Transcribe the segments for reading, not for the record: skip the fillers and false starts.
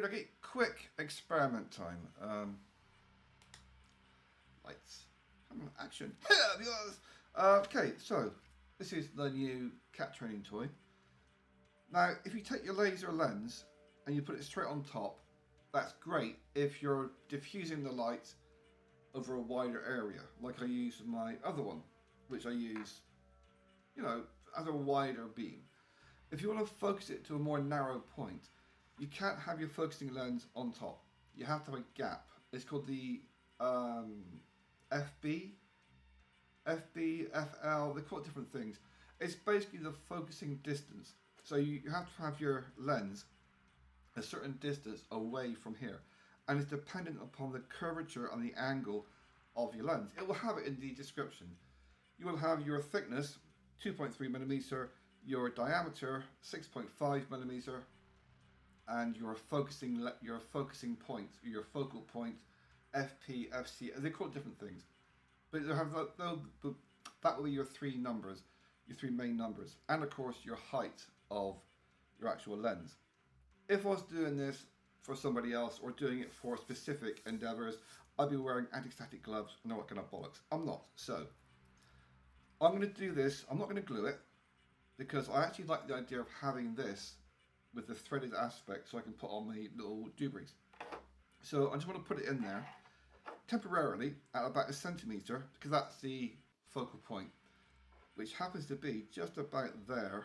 Okay, quick experiment time. Lights. Action. Okay, so this is the new cat training toy. Now, if you take your laser lens and you put it straight on top, that's great if you're diffusing the light over a wider area, like I use with my other one, which I use, as a wider beam. If you want to focus it to a more narrow point, you can't have your focusing lens on top. You have to have a gap. It's called the FB, FL, they call it different things. It's basically the focusing distance. So you have to have your lens a certain distance away from here. And it's dependent upon the curvature and the angle of your lens. It will have it in the description. You will have your thickness, 2.3 millimeter, your diameter, 6.5 millimeter, and your focusing point, your focal point, FP, FC, they call it different things. But they have that will be your three numbers, your three main numbers, and of course your height of your actual lens. If I was doing this for somebody else or doing it for specific endeavors, I'd be wearing anti-static gloves and all that kind of bollocks. I'm not. So I'm going to do this. I'm not going to glue it because I actually like the idea of having this with the threaded aspect so I can put on my little doobies. So I just want to put it in there temporarily at about 1 centimeter because that's the focal point, which happens to be just about there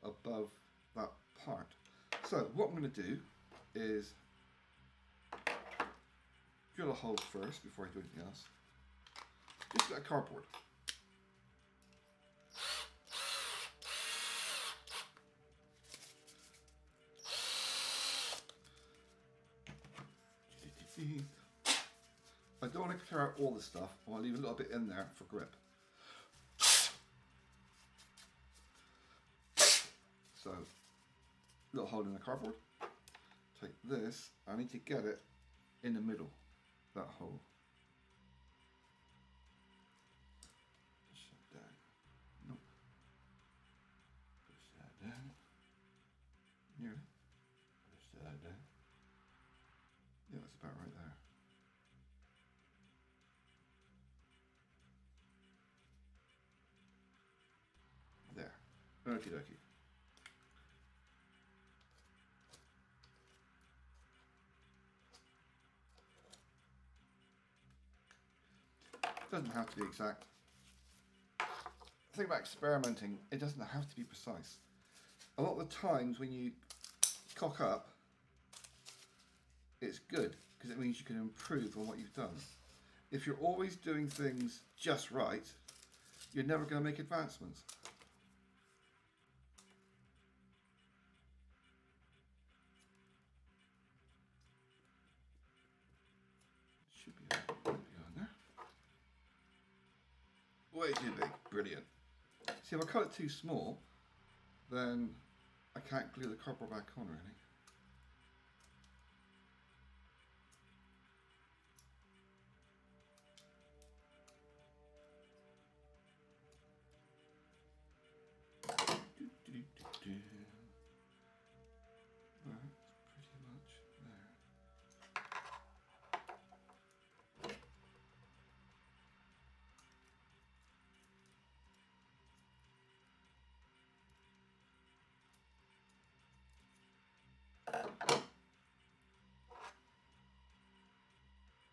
above that part. So what I'm going to do is drill a hole first before I do anything else. Just get a cardboard. I don't want to clear out all the stuff. I want to leave a little bit in there for grip. So, little hole in the cardboard. Take this. I need to get it in the middle. That hole. Push that down. Nope. Push that down. Nearly. Push that down. Yeah, that's about right there. There. Okie dokie. Doesn't have to be exact. The thing about experimenting, it doesn't have to be precise. A lot of the times when you cock up, it's good because it means you can improve on what you've done. If you're always doing things just right, you're never going to make advancements. Should be on there. Way too big. Brilliant. See, if I cut it too small, then I can't glue the cardboard back on really.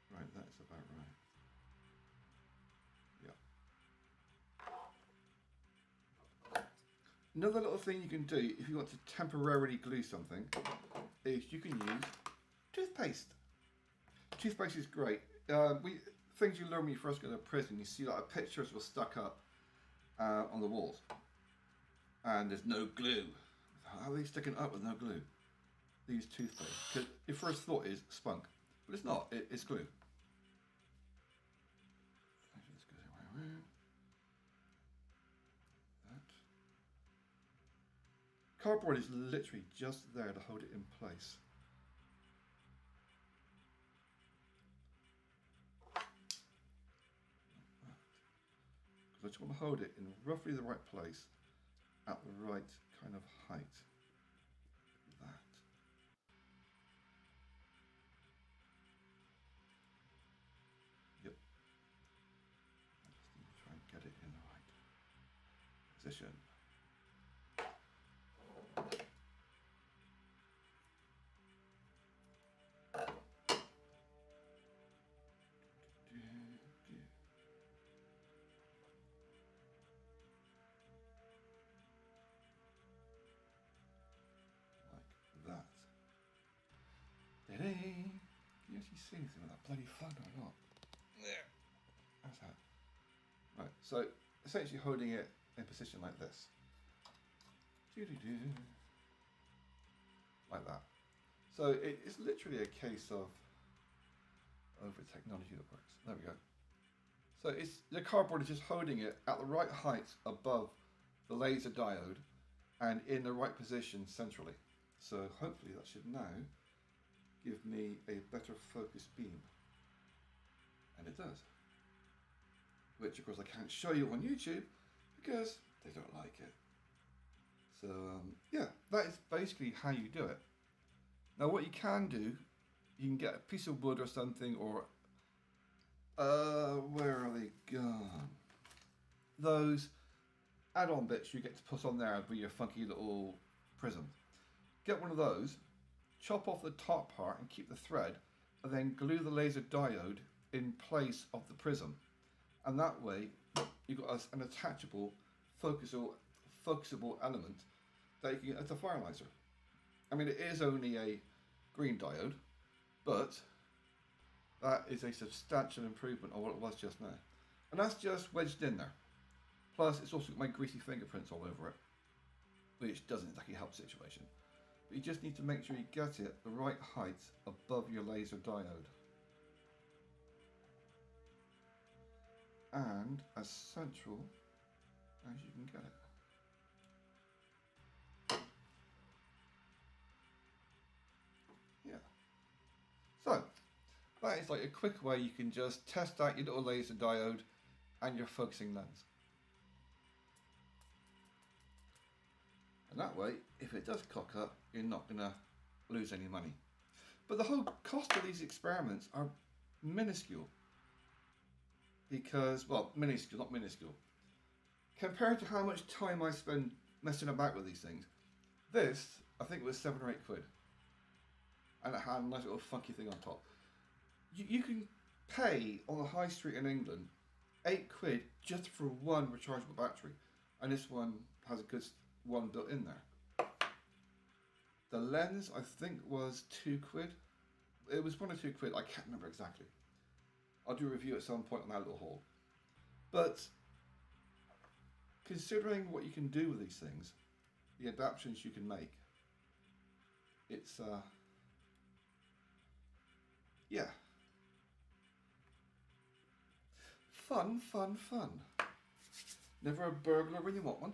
Right, that's about right. Yeah. Another little thing you can do if you want to temporarily glue something is you can use toothpaste. Toothpaste is great. Things you learn when you first go to prison, you see a lot of pictures were stuck up on the walls and there's no glue. How are they sticking up with no glue? They use toothpaste because your first thought is spunk, but it's not. It's glue. Cardboard is literally just there to hold it in place. Because I just want to hold it in roughly the right place at the right kind of height. That. position. That. Can you actually see anything with that bloody phone or not? There. How's that? Right, so essentially holding it in position like this. Like that. So it's literally a case of over technology that works. There we go. So it's the cardboard is just holding it at the right height above the laser diode and in the right position centrally. So hopefully that should now give me a better focus beam. And it does. Which of course I can't show you on YouTube because they don't like it. So yeah, that is basically how you do it. Now what you can do, you can get a piece of wood or something, or where are they gone? Those add-on bits you get to put on there with your funky little prism. Get one of those, chop off the top part and keep the thread, and then glue the laser diode in place of the prism. And that way you've got an attachable, focusable element that you can get as a fire laser. I mean, it is only a green diode, but that is a substantial improvement on what it was just now. And that's just wedged in there. Plus, it's also got my greasy fingerprints all over it, which doesn't exactly help the situation. But you just need to make sure you get it the right height above your laser diode. And as central as you can get it. Yeah. So, that is like a quick way you can just test out your little laser diode and your focusing lens. And that way, if it does cock up, you're not going to lose any money. But the whole cost of these experiments are minuscule. Because, well, minuscule, not minuscule. Compared to how much time I spend messing about with these things, this, I think, was 7 or 8 quid. And it had a nice little funky thing on top. You can pay on the high street in England 8 quid just for one rechargeable battery. And this one has a good one built in there. The lens, I think, was 2 quid. It was 1 or 2 quid, I can't remember exactly. I'll do a review at some point on that little haul. But considering what you can do with these things, the adaptations you can make, it's yeah. Fun. Never a burglar when you want one.